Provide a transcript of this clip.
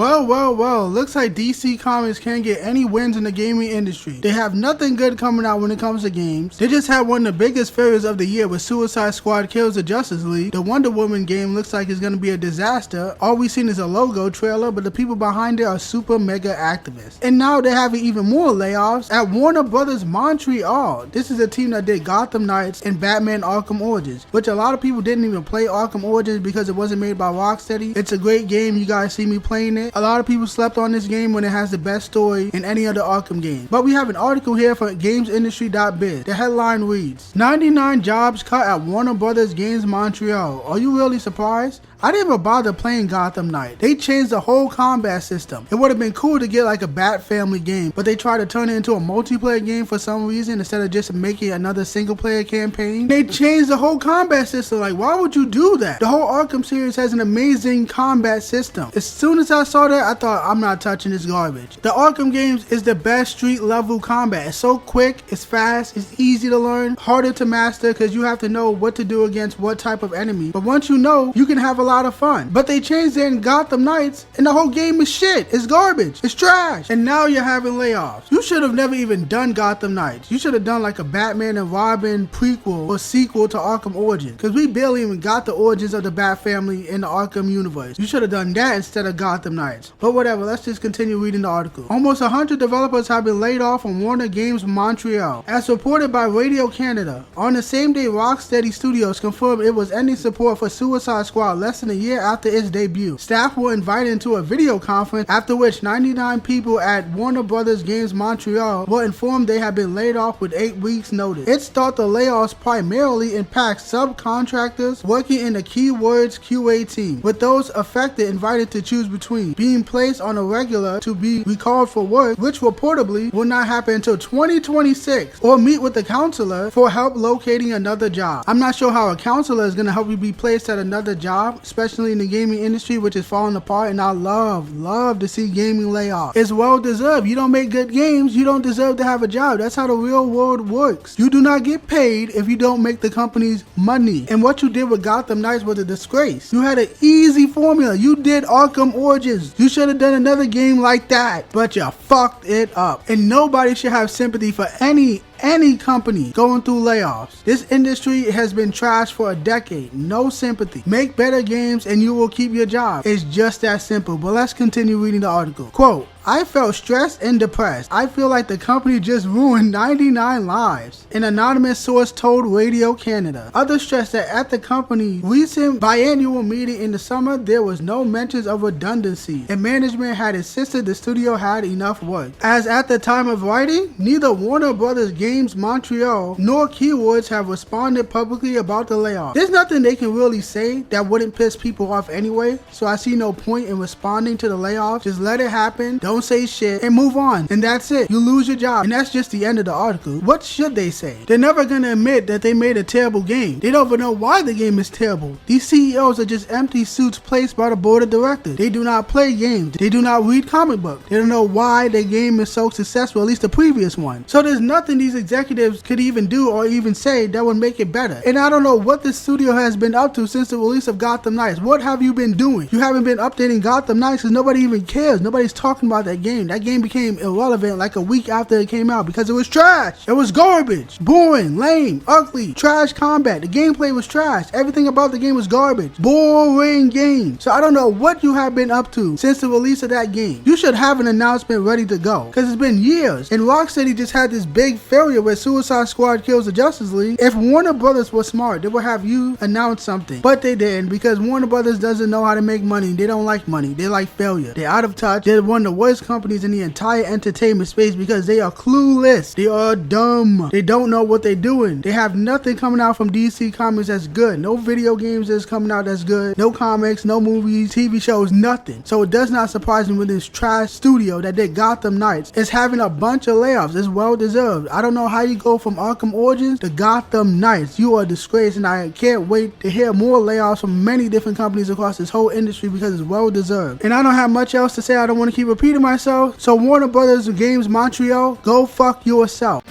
Well, looks like DC Comics can't get any wins in the gaming industry. They have nothing good coming out when it comes to games. They just had one of the biggest failures of the year with Suicide Squad Kills the Justice League. The Wonder Woman game looks like it's going to be a disaster. All we've seen is a logo trailer, but the people behind it are super mega activists. And now they're having even more layoffs at WB Montreal. This is a team that did Gotham Knights and Batman Arkham Origins, which a lot of people didn't even play Arkham Origins because it wasn't made by Rocksteady. It's a great game. You guys see me playing it. A lot of people slept on this game when it has the best story in any other Arkham game. But we have an article here from GamesIndustry.biz. The headline reads, 99 jobs cut at Warner Brothers Games Montreal. Are you really surprised? I didn't even bother playing Gotham Knight. They changed the whole combat system. It would have been cool to get like a Bat Family game, but they tried to turn it into a multiplayer game for some reason instead of just making another single player campaign. They changed the whole combat system. Like, why would you do that? The whole Arkham series has an amazing combat system. As soon as I saw that, I thought, I'm not touching this garbage. The Arkham games is the best street level combat. It's so quick, it's fast, it's easy to learn, harder to master because you have to know what to do against what type of enemy. But once you know, you can have a lot of fun. But they changed it in Gotham Knights and the whole game is shit. It's garbage. It's trash. And now you're having layoffs. You should have never even done Gotham Knights. You should have done like a Batman and Robin prequel or sequel to Arkham Origins, because we barely even got the origins of the Bat Family in the Arkham universe. You should have done that instead of Gotham Knights. But whatever, let's just continue reading the article. Almost 100 developers have been laid off from Warner Games Montreal. As reported by Radio Canada, on the same day Rocksteady Studios confirmed it was ending support for Suicide Squad less than a year after its debut. Staff were invited into a video conference after which 99 people at Warner Brothers Games Montreal were informed they had been laid off with 8 weeks notice. It thought the layoffs primarily impact subcontractors working in the Keywords QA team, with those affected invited to choose between being placed on a regular to be recalled for work, which reportedly will not happen until 2026, or meet with the counselor for help locating another job. I'm not sure how a counselor is going to help you be placed at another job, especially in the gaming industry, which is falling apart, and I love to see gaming layoffs. It's well deserved. You don't make good games, you don't deserve to have a job. That's how the real world works. You do not get paid if you don't make the company's money. And what you did with Gotham Knights was a disgrace. You had an easy formula. You did Arkham Origins. You should have done another game like that, but you fucked it up. And nobody should have sympathy for any company going through layoffs. This industry has been trashed for a decade. No sympathy. Make better games and you will keep your job. It's just that simple. But let's continue reading the article. Quote, I felt stressed and depressed. I feel like the company just ruined 99 lives, an anonymous source told Radio Canada. Others stressed that at the company's recent biannual meeting in the summer, there was no mentions of redundancy, and management had insisted the studio had enough work. As at the time of writing, neither Warner Brothers Games Montreal nor Keywords have responded publicly about the layoff. There's nothing they can really say that wouldn't piss people off anyway, so I see no point in responding to the layoff. Just let it happen. Don't say shit and move on, and that's it. You lose your job, and that's just the end of the article. What should they say? They're never gonna admit that they made a terrible game. They don't even know why the game is terrible. These CEOs are just empty suits placed by the board of directors. They do not play games. They do not read comic books. They don't know why their game is so successful, at least the previous one. So there's nothing these executives could even do or even say that would make it better. And I don't know what this studio has been up to since the release of Gotham Knights. What have you been doing? You haven't been updating Gotham Knights because nobody even cares. Nobody's talking about that game. That game became irrelevant like a week after it came out because it was trash. It was garbage, boring, lame, ugly, trash combat. The gameplay was trash. Everything about the game was garbage. Boring game. So I don't know what you have been up to since the release of that game. You should have an announcement ready to go because it's been years. And Rocksteady just had this big failure with Suicide Squad Kills the Justice League. If Warner Brothers was smart, they would have you announce something. But they didn't, because Warner Brothers doesn't know how to make money. They don't like money. They like failure. They're out of touch. They're one of the worst companies in the entire entertainment space because they are clueless. They are dumb. They don't know what they're doing. They have nothing coming out from DC Comics that's good. No video games that's coming out that's good. No comics, no movies, TV shows, nothing. So it does not surprise me with this trash studio that did Gotham Knights is having a bunch of layoffs. It's well deserved. I don't know how you go from Arkham Origins to Gotham Knights. You are a disgrace, and I can't wait to hear more layoffs from many different companies across this whole industry because it's well deserved. And I don't have much else to say. I don't want to keep repeating myself. So Warner Brothers Games Montreal, go fuck yourself.